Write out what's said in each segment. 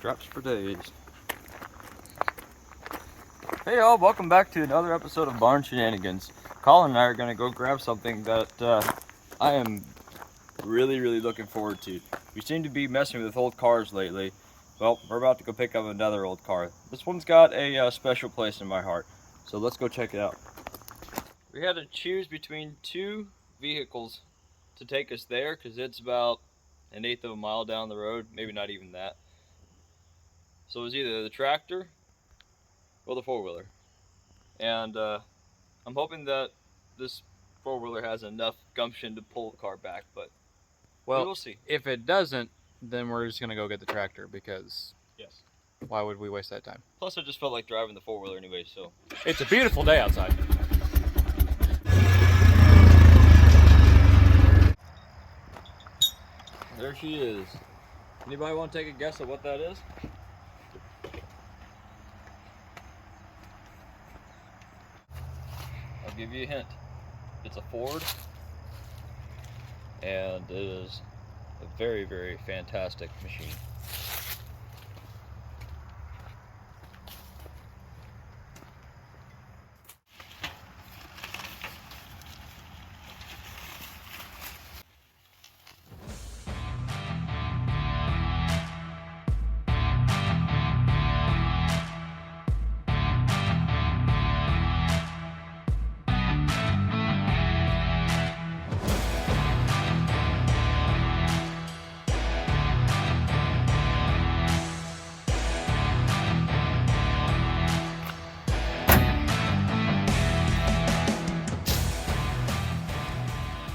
Scraps for days. Hey y'all, welcome back to another episode of Barn Shenanigans. Colin and I are going to go grab something that I am really looking forward to. We seem to be messing with old cars lately. Well, we're about to go pick up another old car. This one's got a special place in my heart, so let's go check it out. We had to choose between two vehicles to take us there because it's about an eighth of a mile down the road, maybe not even that. So it was either the tractor or the four-wheeler. And I'm hoping that this four-wheeler has enough gumption to pull the car back, but we will see. If it doesn't, then we're just going to go get the tractor because Yes. Why would we waste that time? Plus, I just felt like driving the four-wheeler anyway, so. It's a beautiful day outside. There she is. Anybody want to take a guess at what that is? I'll give you a hint. It's a Ford, and it is a very fantastic machine.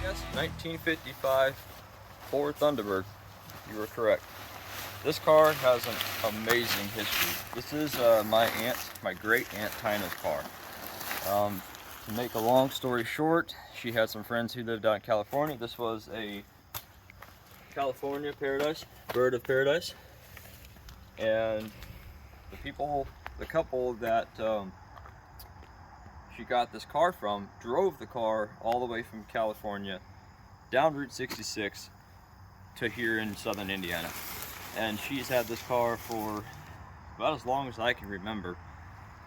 Yes, 1955 Ford Thunderbird. You were correct. This car has an amazing history. This is my great aunt Tina's car. To make a long story short, she had some friends who lived out in California. This was a California paradise, bird of paradise, and the couple that she got this car from drove the car all the way from California down Route 66 to here in southern Indiana. And she's had this car for about as long as I can remember.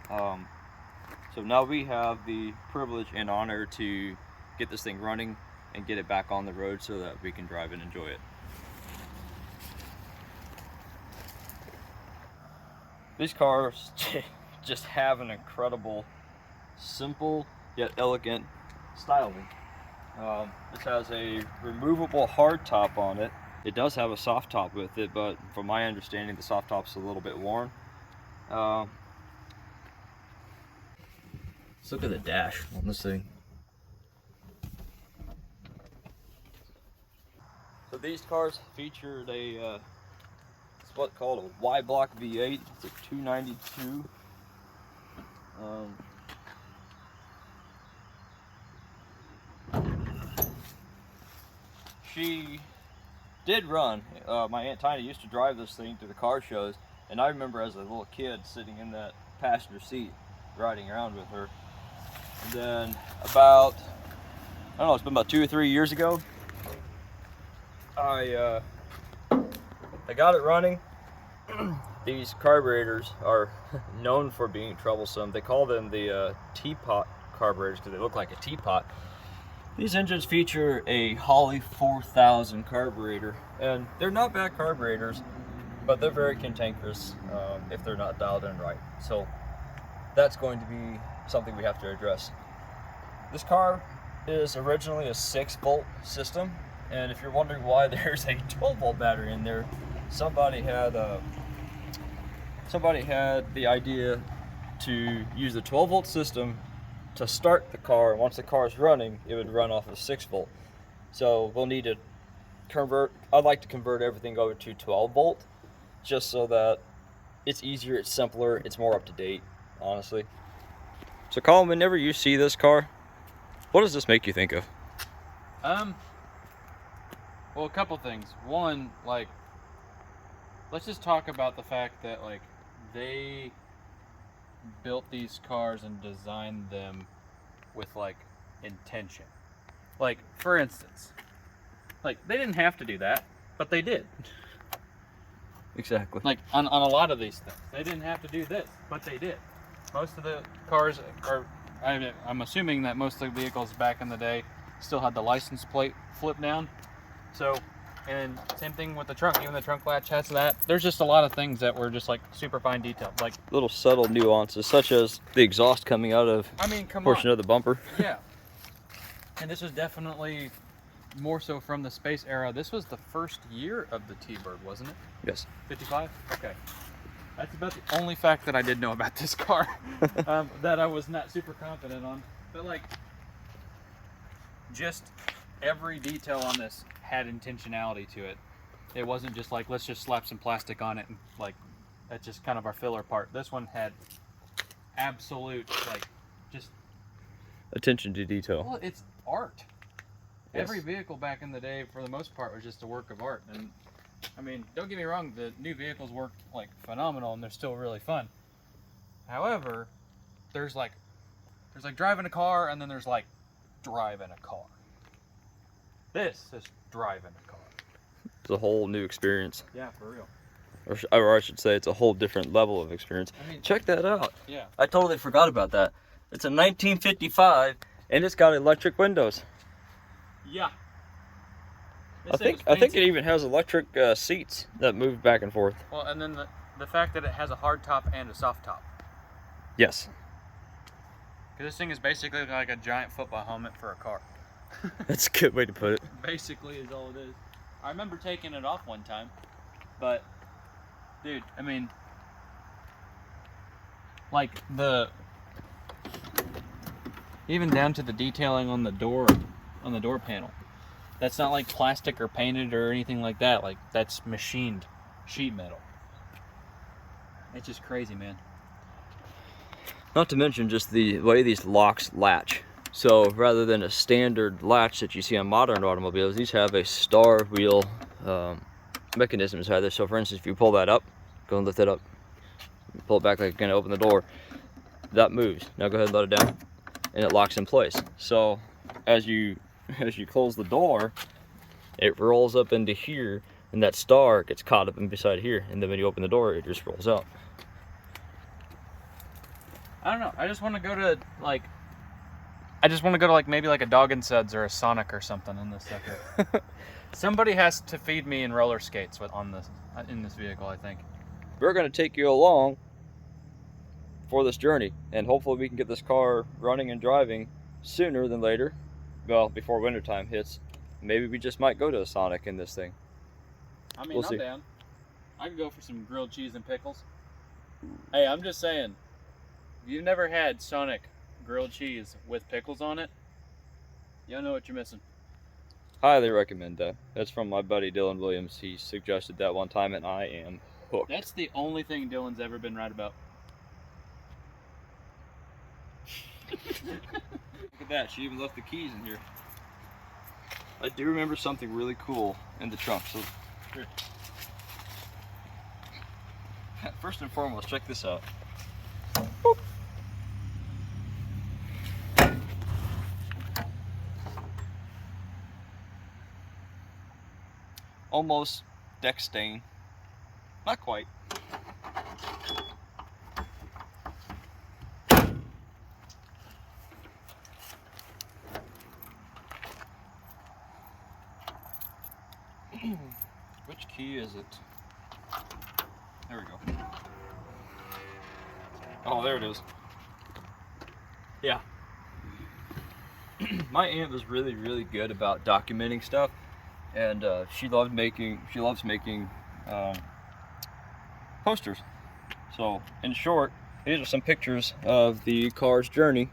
So now we have the privilege and honor to get this thing running and get it back on the road so that we can drive and enjoy it. These cars just have an incredible, simple yet elegant styling. This has a removable hard top on it. It does have a soft top with it, but from my understanding, the soft top's a little bit worn. Let's look at the dash on this thing. So these cars featured it's what's called a Y-block V8. It's a 292. She did run. My Aunt Tina used to drive this thing to the car shows, and I remember as a little kid sitting in that passenger seat riding around with her. And then about, I don't know, it's been about 2 or 3 years ago, I got it running. These carburetors are known for being troublesome. They call them the teapot carburetors because they look like a teapot. These engines feature a Holley 4000 carburetor, and they're not bad carburetors, but they're very cantankerous if they're not dialed in right. So that's going to be something we have to address. This car is originally a 6-volt system, and if you're wondering why there's a 12-volt battery in there, somebody had the idea to use the 12-volt system to start the car. Once the car is running, it would run off of 6-volt. So we'll need to convert. I'd like to convert everything over to 12-volt, just so that it's easier, it's simpler, it's more up to date, honestly. So Colin, whenever you see this car, what does this make you think of? Well, a couple things. One, like, let's just talk about the fact that, like, they built these cars and designed them with, like, intention. Like, for instance, like, they didn't have to do that, but they did. Exactly. Like on a lot of these things, they didn't have to do this, but they did. Most of the cars are, I'm assuming that most of the vehicles back in the day still had the license plate flip down. So, and same thing with the trunk. Even the trunk latch has that. There's just a lot of things that were just like super fine detail, like little subtle nuances, such as the exhaust coming out of portion of the bumper. Yeah. And this was definitely more so from the space era. This was the first year of the T-Bird, wasn't it? Yes. 55? Okay. That's about the only fact that I did know about this car that I was not super confident on. But like, just every detail on this had intentionality to it. It wasn't just like, let's just slap some plastic on it and like, that's just kind of our filler part. This one had absolute, like, just attention to detail. Well, it's art. Yes. Every vehicle back in the day, for the most part, was just a work of art. And I mean, don't get me wrong, the new vehicles work like phenomenal, and they're still really fun. However, there's like driving a car, and then there's like driving a car. This is driving a car. It's a whole new experience. Yeah, for real. Or I should say, it's a whole different level of experience. I mean, check that out. Yeah. I totally forgot about that. It's a 1955, and it's got electric windows. Yeah. I think it even has electric seats that move back and forth. Well, and then the fact that it has a hard top and a soft top. Yes. Because this thing is basically like a giant football helmet for a car. That's a good way to put it. Basically is all it is. I remember taking it off one time, but dude, I mean, like even down to the detailing on the door panel. That's not like plastic or painted or anything like that. Like, that's machined sheet metal. It's just crazy, man. Not to mention just the way these locks latch. So rather than a standard latch that you see on modern automobiles, these have a star wheel mechanism inside there. So for instance, if you pull that up, go and lift it up, pull it back like you're gonna open the door, that moves. Now go ahead and let it down, and it locks in place. So as you close the door, it rolls up into here, and that star gets caught up in beside here, and then when you open the door, it just rolls out. I don't know. I just want to go to like maybe like a Dog and Suds or a Sonic or something in this sucker. Somebody has to feed me in roller skates in this vehicle, I think. We're going to take you along for this journey, and hopefully we can get this car running and driving sooner than later. Well, before wintertime hits. Maybe we just might go to a Sonic in this thing. I mean, We'll I'm see. down. I could go for some grilled cheese and pickles. Hey, I'm just saying, if you've never had Sonic grilled cheese with pickles on it, you don't know what you're missing. Highly recommend that. That's from my buddy Dylan Williams. He suggested that one time, and I am hooked. That's the only thing Dylan's ever been right about. Look at that, she even left the keys in here. I do remember something really cool in the trunk, so here. First and foremost, check this out. Boop. Almost deck stain. Not quite. Which key is it? There we go. Oh, there it is. Yeah. My aunt was really, really good about documenting stuff, and she loves making posters. So, in short, these are some pictures of the car's journey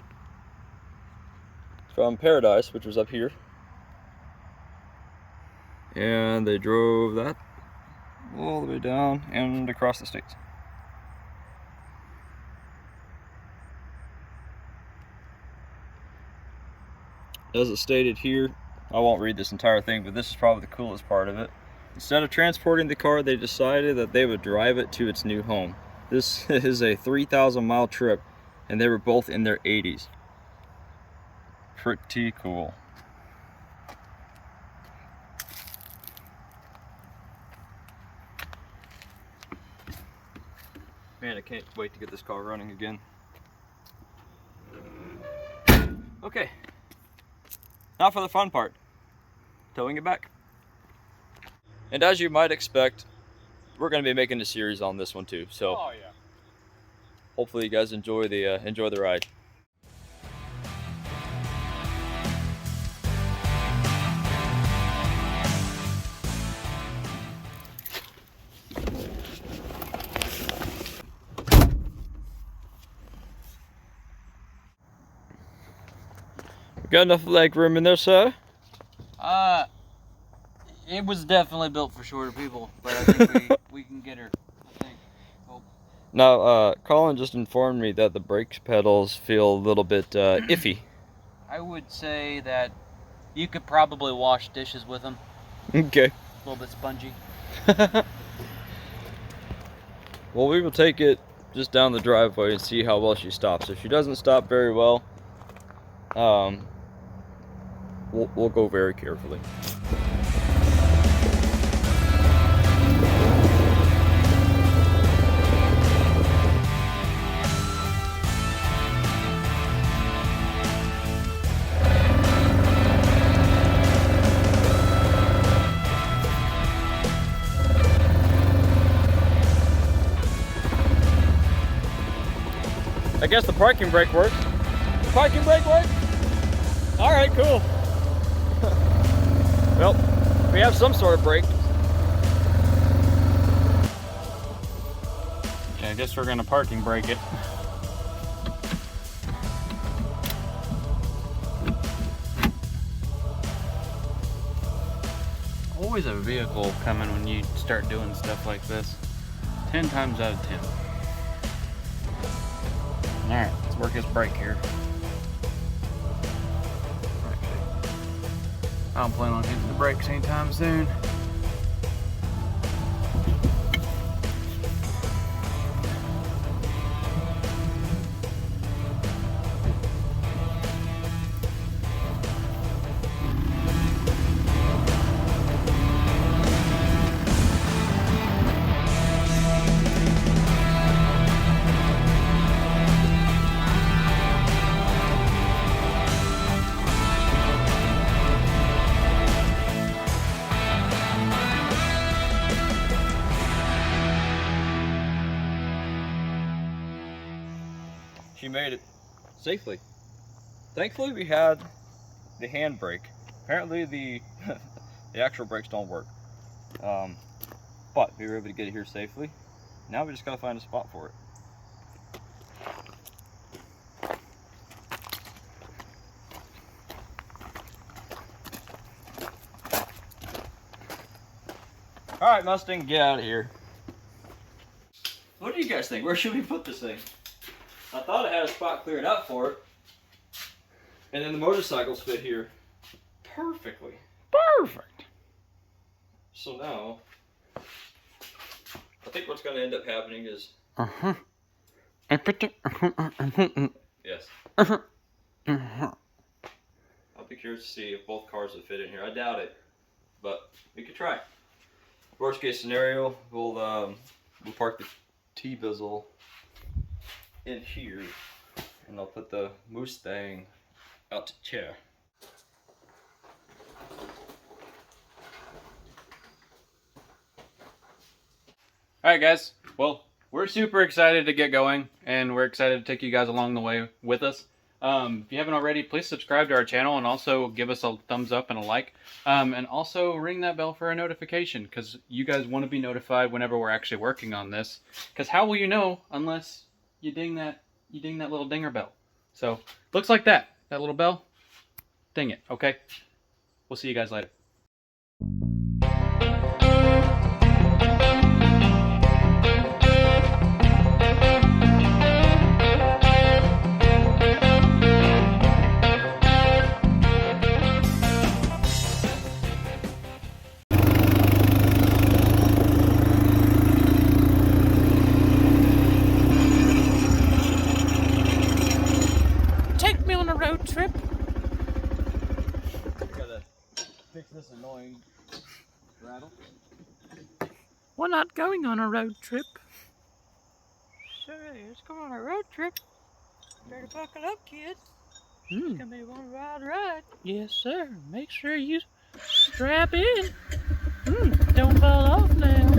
from Paradise, which was up here. And they drove that all the way down and across the states. As it stated here, I won't read this entire thing, but this is probably the coolest part of it. Instead of transporting the car, they decided that they would drive it to its new home. This is a 3,000-mile trip, and they were both in their 80s. Pretty cool. Man, I can't wait to get this car running again. Okay, now for the fun part, towing it back. And as you might expect, we're going to be making a series on this one too. So Oh yeah. hopefully you guys enjoy the ride. Got enough leg room in there, sir? It was definitely built for shorter people, but I think we can get her. I think. Oh. Now, Colin just informed me that the brake pedals feel a little bit iffy. I would say that you could probably wash dishes with them. Okay. A little bit spongy. Well, we will take it just down the driveway and see how well she stops. If she doesn't stop very well, we'll go very carefully. I guess the parking brake works. The parking brake works? All right, cool. Well, we have some sort of brake. Okay, I guess we're gonna parking brake it. Always a vehicle coming when you start doing stuff like this. 10 times out of 10. Alright, let's work this brake here. Actually, I don't plan on hitting the brakes anytime soon. She made it safely. Thankfully, we had the handbrake. Apparently, the the actual brakes don't work. But we were able to get it here safely. Now we just gotta find a spot for it. All right, Mustang, get out of here. What do you guys think? Where should we put this thing? I thought I had a spot cleared out for it. And then the motorcycles fit here perfectly. Perfect. So now, I think what's going to end up happening is... Yes. I'll be curious to see if both cars would fit in here. I doubt it, but we could try. Worst case scenario, we'll park the T-bizzle in here, and I'll put the Mustang out to chair. Alright guys, well, we're super excited to get going, and we're excited to take you guys along the way with us. If you haven't already, please subscribe to our channel and also give us a thumbs up and a like. And also ring that bell for a notification, because you guys want to be notified whenever we're actually working on this. Because how will you know unless you ding that little dinger bell? So, looks like that little bell. Ding it, okay? We'll see you guys later. Take me on a road trip. Gotta fix this annoying rattle. We're not going on a road trip. sir it is. Come on a road trip. Better buckle up, kids. It's gonna be one wild ride. Yes, sir. Make sure you strap in. Don't fall off now.